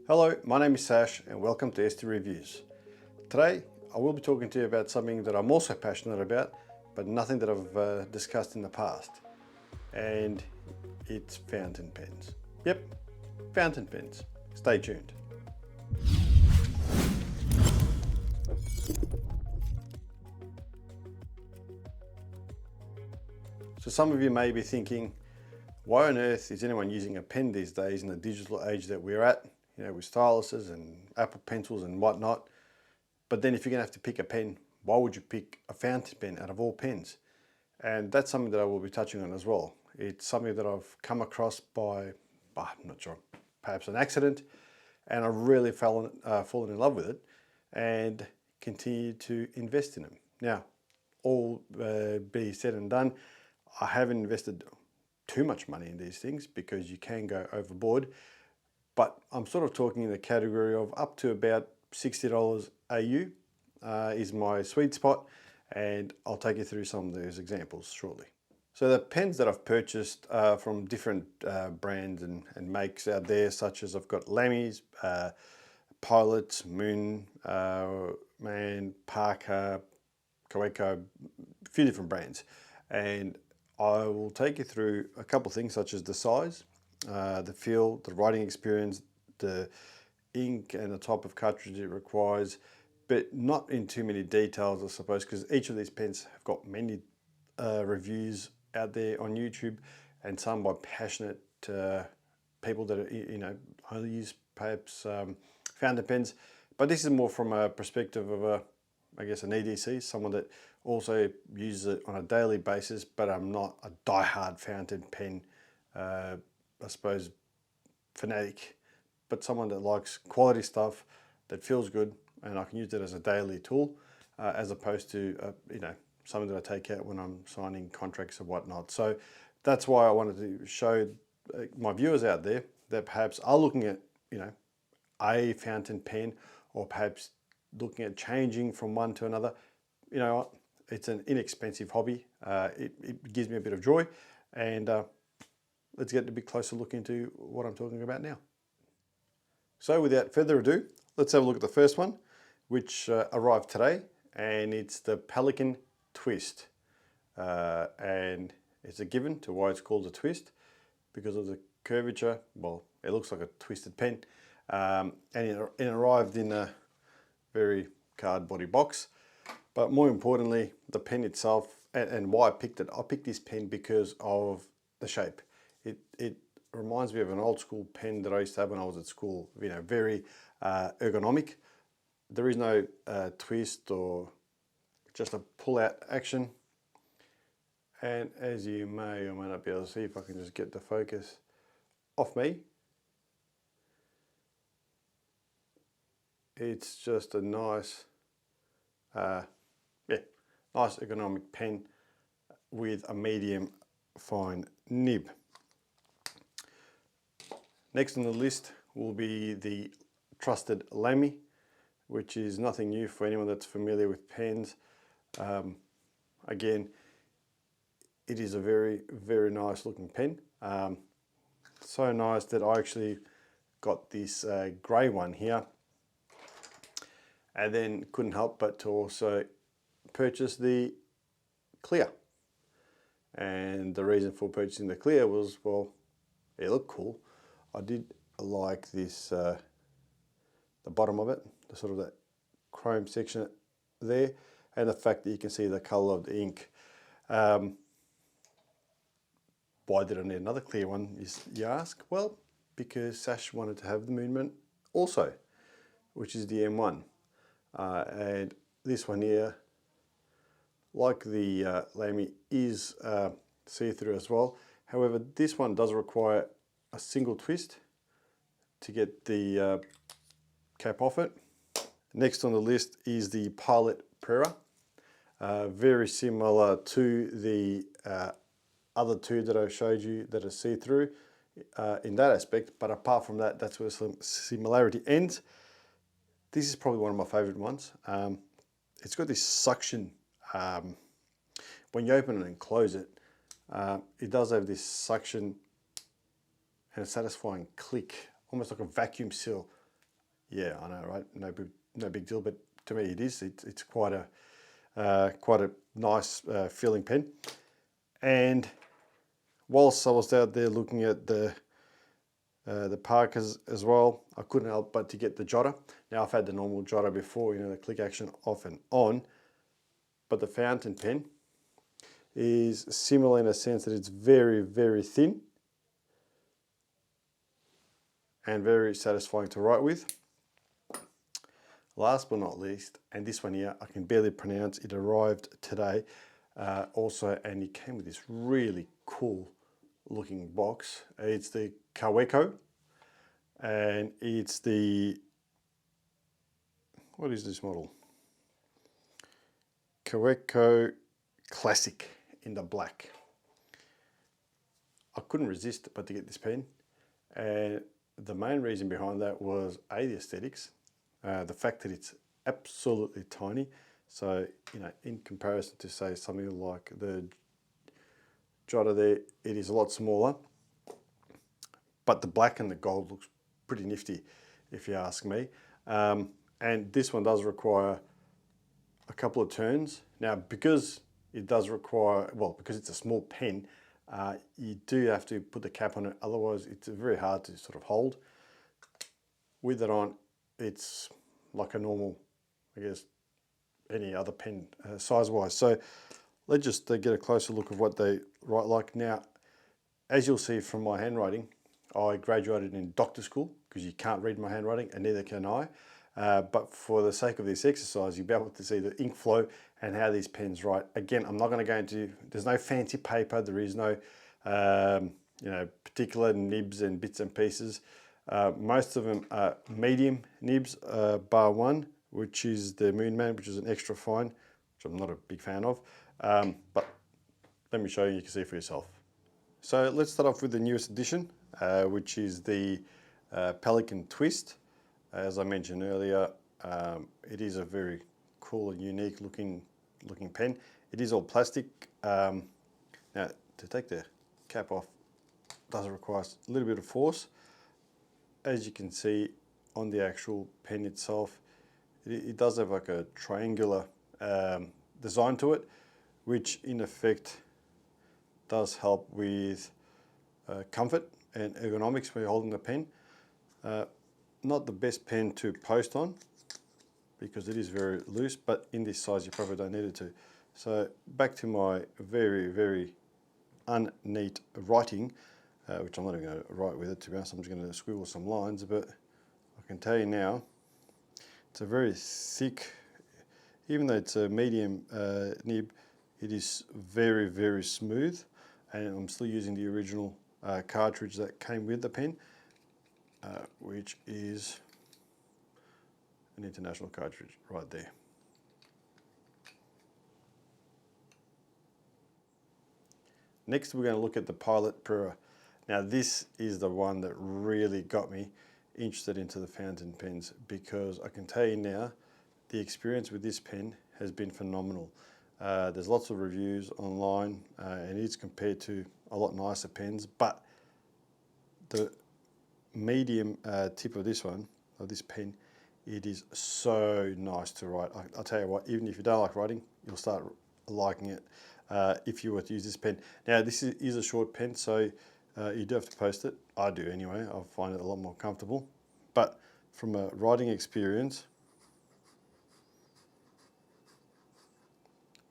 Hello, my name is Sash and welcome to ST Reviews. Today I will be talking to you about something that I'm also passionate about, but nothing that I've discussed in the past. And it's fountain pens. Yep, fountain pens. Stay tuned. So some of you may be thinking, why on earth is anyone using a pen these days in the digital age that we're at? You know, with styluses and Apple pencils and whatnot. But then if you're gonna have to pick a pen, why would you pick a fountain pen out of all pens? And that's something that I will be touching on as well. It's something that I've come across by, I'm not sure, perhaps an accident, and I really fallen in love with it and continue to invest in them. Now, all be said and done, I haven't invested too much money in these things because you can go overboard. But I'm sort of talking in the category of up to about $60 AU is my sweet spot, and I'll take you through some of those examples shortly. So the pens that I've purchased from different brands and makes out there, such as I've got Lamy's, Pilots, Moonman, Parker, Kaweco, a few different brands. And I will take you through a couple of things such as the size, the feel, the writing experience, the ink and the type of cartridge it requires, but not in too many details, I suppose, because each of these pens have got many reviews out there on YouTube, and some by passionate people that are, you know, only use perhaps fountain pens. But this is more from a perspective of I guess an EDC, someone that also uses it on a daily basis, but I'm not a die-hard fountain pen, I suppose, fanatic, but someone that likes quality stuff that feels good, and I can use it as a daily tool, as opposed to you know, something that I take out when I'm signing contracts or whatnot. So that's why I wanted to show my viewers out there that perhaps are looking at, you know, a fountain pen, or perhaps looking at changing from one to another. You know what? It's an inexpensive hobby. It gives me a bit of joy, and let's get a bit closer look into what I'm talking about now. So without further ado, let's have a look at the first one, which arrived today, and it's the Pelikan Twist. And it's a given to why it's called a twist, because of the curvature. Well, it looks like a twisted pen, and it arrived in a very cardboardy box. But more importantly, the pen itself, and why I picked it. I picked this pen because of the shape. It reminds me of an old school pen that I used to have when I was at school. You know, very ergonomic. There is no twist or just a pull out action. And as you may or may not be able to see, if I can just get the focus off me, it's just a nice, nice ergonomic pen with a medium fine nib. Next on the list will be the trusted Lamy, which is nothing new for anyone that's familiar with pens. Again, it is a very, very nice looking pen. So nice that I actually got this grey one here, and then couldn't help but to also purchase the clear. And the reason for purchasing the clear was, well, it looked cool. I did like this, the bottom of it, the sort of that chrome section there, and the fact that you can see the colour of the ink. Why did I need another clear one, you ask? Well, because Sash wanted to have the Moonman also, which is the M1. And this one here, like the Lamy, is see-through as well. However, this one does require a single twist to get the cap off it. Next on the list is the Pilot Prera. Very similar to the other two that I showed you that are see-through in that aspect, but apart from that, that's where some similarity ends. This is probably one of my favorite ones. It's got this suction. When you open it and close it, it does have this suction and a satisfying click, almost like a vacuum seal Yeah, I know, right? No big deal, but to me it is. It's quite a nice feeling pen. And whilst I was out there looking at the Parkers as well, I couldn't help but to get the Jotter. Now I've had the normal Jotter before, you know, the click action off and on, but the fountain pen is similar in a sense that it's very, very thin and very satisfying to write with. Last but not least, and this one here I can barely pronounce, it arrived today also, and it came with this really cool looking box. It's the Kaweco, and it's the, what is this model? Kaweco Classic in the black. I couldn't resist but to get this pen, and the main reason behind that was the aesthetics, the fact that it's absolutely tiny. So, you know, in comparison to say something like the Jotter there, it is a lot smaller, but the black and the gold looks pretty nifty if you ask me. And this one does require a couple of turns. Now, because it does require, well, because it's a small pen, you do have to put the cap on it, otherwise it's very hard to sort of hold. With it on, it's like a normal, I guess, any other pen size-wise. So let's just get a closer look of what they write like. Now, as you'll see from my handwriting, I graduated in doctor school because you can't read my handwriting, and neither can I. But for the sake of this exercise, you'll be able to see the ink flow and how these pens write. Again, I'm not going to go into, there's no fancy paper, there is no you know, particular nibs and bits and pieces. Most of them are medium nibs, bar one, which is the Moonman, which is an extra fine, which I'm not a big fan of. But let me show you, you can see for yourself. So let's start off with the newest edition, which is the Pelikan Twist. As I mentioned earlier, it is a very cool and unique looking pen. It is all plastic. Now, to take the cap off does require a little bit of force. As you can see on the actual pen itself, it does have like a triangular design to it, which in effect does help with comfort and ergonomics when you're holding the pen. Not the best pen to post on because it is very loose, but in this size you probably don't need it to. So back to my very, very unneat writing, which I'm not even going to write with it, to be honest. I'm just going to scribble some lines, but I can tell you now, it's a very thick, even though it's a medium nib, it is very, very smooth, and I'm still using the original cartridge that came with the pen, which is an international cartridge right there. Next, we're going to look at the Pilot Prera. Now, this is the one that really got me interested into the fountain pens, because I can tell you now, the experience with this pen has been phenomenal. There's lots of reviews online, and it's compared to a lot nicer pens, but the medium tip of this one, of this pen, it is so nice to write. I'll tell you what, even if you don't like writing, you'll start liking it if you were to use this pen. Now, this is a short pen, so you do have to post it. I do anyway. I find it a lot more comfortable. But from a writing experience,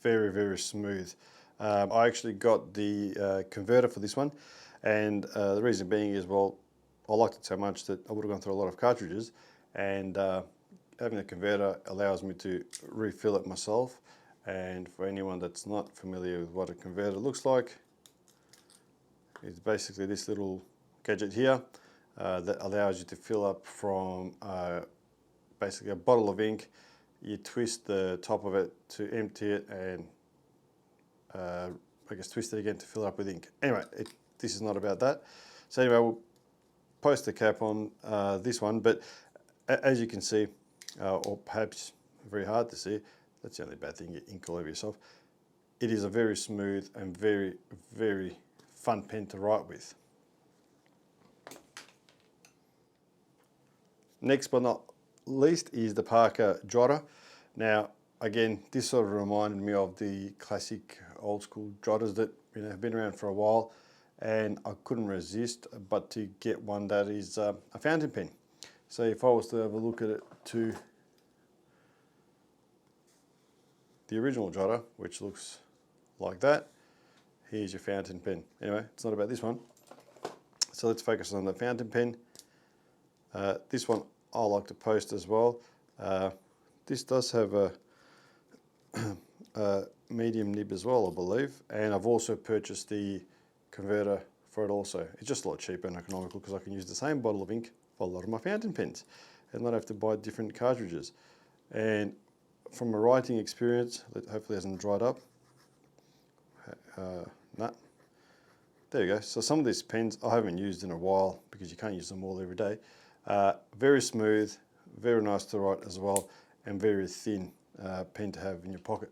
very, very smooth. I actually got the converter for this one, and the reason being is, well, I liked it so much that I would have gone through a lot of cartridges, and having a converter allows me to refill it myself. And for anyone that's not familiar with what a converter looks like, it's basically this little gadget here that allows you to fill up from basically a bottle of ink. You twist the top of it to empty it, and I guess twist it again to fill it up with ink. Anyway, this is not about that. So anyway, we'll post the cap on this one, but as you can see, or perhaps very hard to see, that's the only bad thing, you ink all over yourself. It is a very smooth and very, very fun pen to write with. Next but not least is the Parker Jotter. Now, again, this sort of reminded me of the classic old school Jotters that have been around for a while, and I couldn't resist but to get one that is a fountain pen. So if I was to have a look at it to the original Jotter, which looks like that, here's your fountain pen. Anyway, it's not about this one. So let's focus on the fountain pen. This one I like to post as well. This does have a medium nib as well, I believe, and I've also purchased the converter for it also. It's just a lot cheaper and economical because I can use the same bottle of ink for a lot of my fountain pens and not have to buy different cartridges. And from a writing experience, that hopefully hasn't dried up. Nah. There you go. So some of these pens I haven't used in a while because you can't use them all every day. Very smooth, very nice to write as well, and very thin pen to have in your pocket.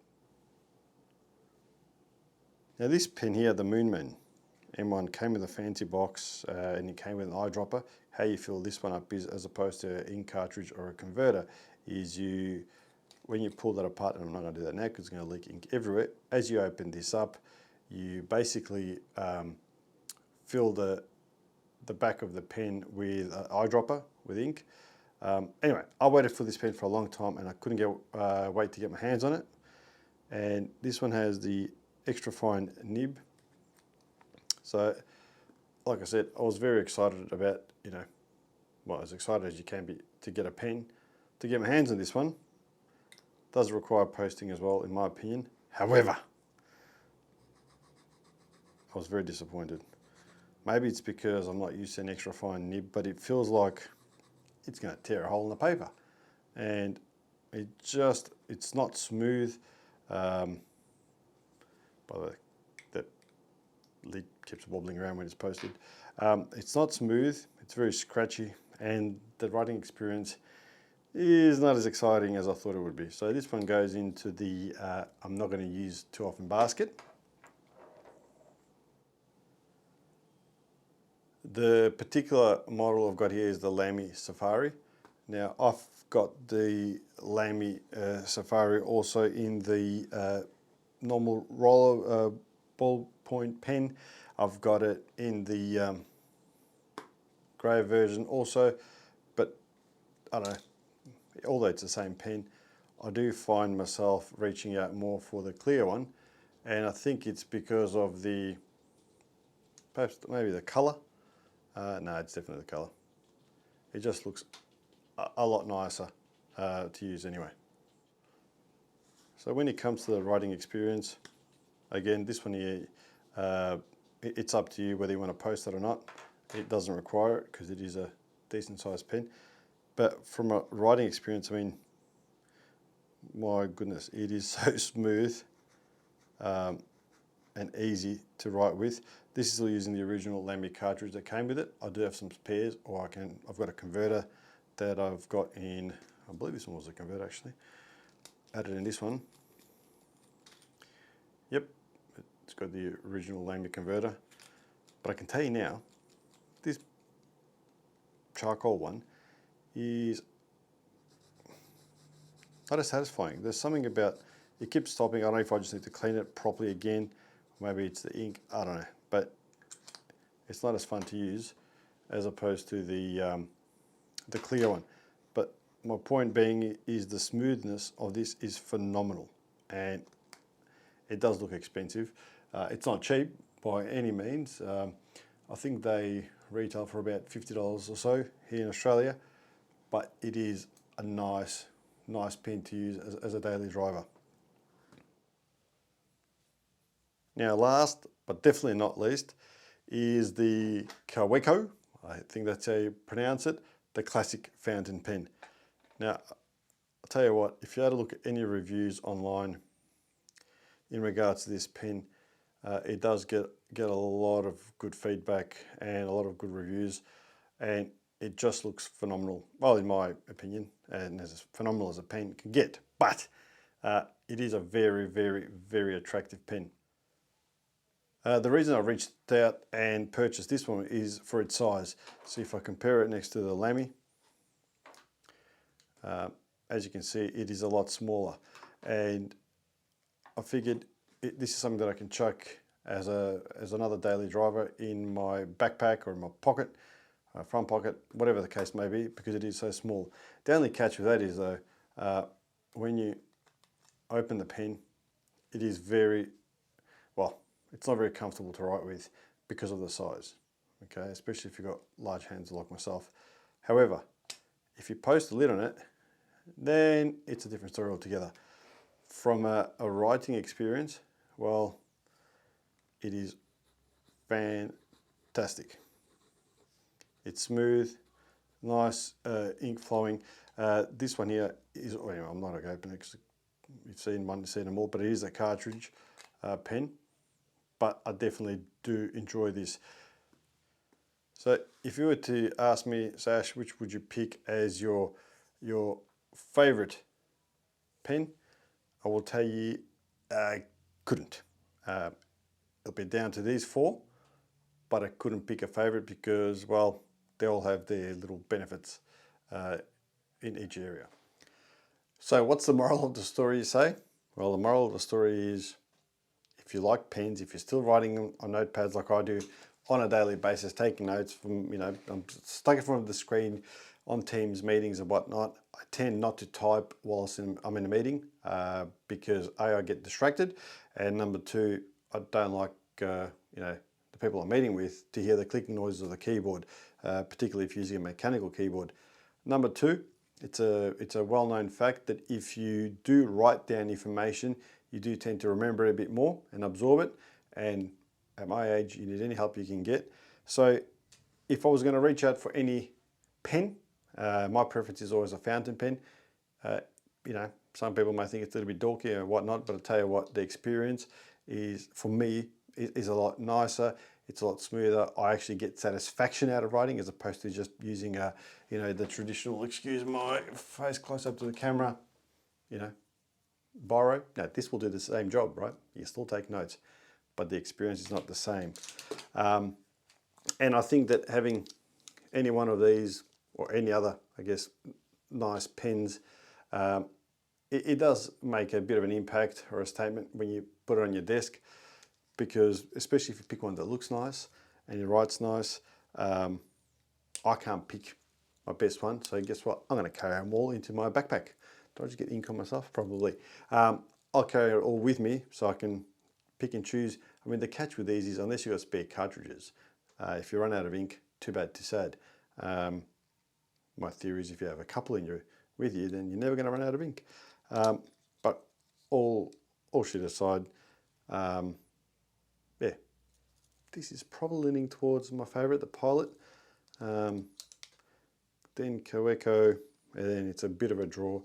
Now this pen here, the Moonman M1, came with a fancy box and it came with an eyedropper. How you fill this one up is, as opposed to an ink cartridge or a converter, is when you pull that apart, and I'm not going to do that now because it's going to leak ink everywhere. As you open this up, you basically fill the back of the pen with an eyedropper with ink. Anyway, I waited for this pen for a long time and I couldn't wait to get my hands on it. And this one has the extra fine nib. So, like I said, I was very excited about, well, as excited as you can be to get a pen. To get my hands on this one, does require posting as well, in my opinion. However, I was very disappointed. Maybe it's because I'm not used to an extra fine nib, but it feels like it's going to tear a hole in the paper. And it's not smooth. By the way, that lid keeps wobbling around when it's posted. It's not smooth, it's very scratchy, and the writing experience is not as exciting as I thought it would be. So this one goes into the I'm not going to use too often basket. The particular model I've got here is the Lamy Safari. Now I've got the Lamy Safari also in the normal roller ballpoint pen. I've got it in the grey version also, but I don't know, although it's the same pen, I do find myself reaching out more for the clear one, and I think it's because of perhaps maybe the colour. No, it's definitely the colour. It just looks a lot nicer to use anyway. So when it comes to the writing experience, again, this one here, it's up to you whether you want to post it or not. It doesn't require it because it is a decent sized pen. But from a writing experience, I mean, my goodness, it is so smooth and easy to write with. This is still using the original Lamy cartridge that came with it. I do have some spares, or I've got a converter that I've got in, I believe this one was a converter actually. Added in this one. Yep, it's got the original Lamy converter. But I can tell you now, this charcoal one is not as satisfying. There's something about, it keeps stopping. I don't know if I just need to clean it properly again. Maybe it's the ink, I don't know. But it's not as fun to use as opposed to the clear one. But my point being is the smoothness of this is phenomenal, and it does look expensive. It's not cheap by any means. I think they retail for about $50 or so here in Australia, but it is a nice pen to use as a daily driver. Now last, but definitely not least, is the Kaweco, I think that's how you pronounce it, the classic fountain pen. Now, I'll tell you what, if you had a look at any reviews online in regards to this pen, it does get a lot of good feedback and a lot of good reviews, and it just looks phenomenal. Well, in my opinion, and as phenomenal as a pen can get, but it is a very, very, very attractive pen. The reason I reached out and purchased this one is for its size. So if I compare it next to the Lamy, as you can see, it is a lot smaller, and I figured this is something that I can chuck as another daily driver in my backpack or in my pocket, front pocket, whatever the case may be, because it is so small. The only catch with that is though, when you open the pen, it is well, it's not very comfortable to write with because of the size, okay, especially if you've got large hands like myself. However, if you post the lid on it, then it's a different story altogether. From a writing experience, well, it is fantastic. It's smooth, nice ink flowing. This one here is, well, anyway, I'm not going to open it because you've seen them all, but it is a cartridge pen. But I definitely do enjoy this. So if you were to ask me, Sash, which would you pick as your favorite pen, I will tell you I couldn't. It'll be down to these four, but I couldn't pick a favorite because, well, they all have their little benefits in each area. So what's the moral of the story, you say? Well, the moral of the story is, if you like pens, if you're still writing on notepads like I do on a daily basis, taking notes from, I'm stuck in front of the screen on Teams meetings and whatnot, I tend not to type whilst I'm in a meeting because A, I get distracted, and number two, I don't like, the people I'm meeting with to hear the clicking noises of the keyboard, particularly if you're using a mechanical keyboard. Number two, it's a well-known fact that if you do write down information, you do tend to remember it a bit more and absorb it. And at my age, you need any help you can get. So if I was going to reach out for any pen, my preference is always a fountain pen. Some people may think it's a little bit dorky or whatnot, but I'll tell you what, the experience is, for me, is a lot nicer. It's a lot smoother. I actually get satisfaction out of writing as opposed to just using the traditional, excuse my face close up to the camera, biro. Now this will do the same job, right? You still take notes, but the experience is not the same. And I think that having any one of these or any other, I guess, nice pens, it does make a bit of an impact or a statement when you put it on your desk, because especially if you pick one that looks nice and it writes nice, I can't pick my best one. So guess what? I'm going to carry them all into my backpack. Do I just get ink on myself? Probably. I'll carry it all with me so I can pick and choose. I mean, the catch with these is unless you've got spare cartridges, if you run out of ink, too bad, too sad. My theory is if you have a couple with you, then you're never going to run out of ink. But all shit aside, yeah, this is probably leaning towards my favorite, the Pilot. Then Kaweco, and then it's a bit of a draw.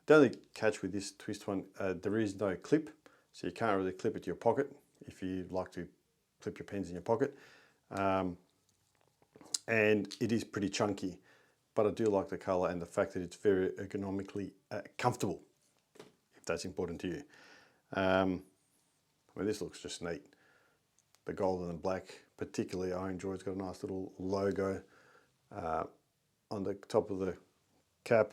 The only catch with this twist one, there is no clip, so you can't really clip it to your pocket if you like to clip your pens in your pocket. And it is pretty chunky, but I do like the color and the fact that it's very ergonomically comfortable, if that's important to you. Well, this looks just neat. The gold and the black, particularly, I enjoy. It's got a nice little logo on the top of the cap.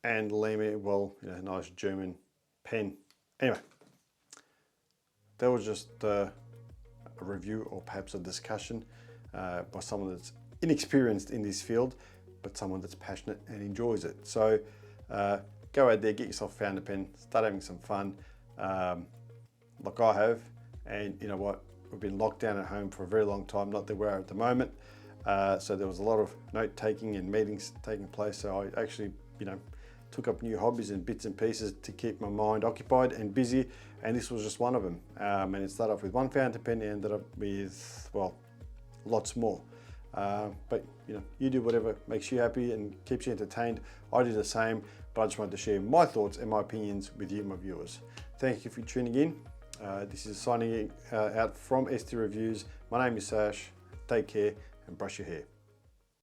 And Lamy, well, nice German pen. Anyway, that was just a review, or perhaps a discussion by someone that's inexperienced in this field, but someone that's passionate and enjoys it. So go out there, get yourself a fountain pen, start having some fun, like I have. And you know what? We've been locked down at home for a very long time, not that we are at the moment. So there was a lot of note taking and meetings taking place. So I actually, took up new hobbies and bits and pieces to keep my mind occupied and busy. And this was just one of them. And it started off with one fountain pen and ended up with, well, lots more. But you do whatever makes you happy and keeps you entertained. I do the same, but I just wanted to share my thoughts and my opinions with you, my viewers. Thank you for tuning in. This is signing out from ST Reviews. My name is Sash. Take care and brush your hair.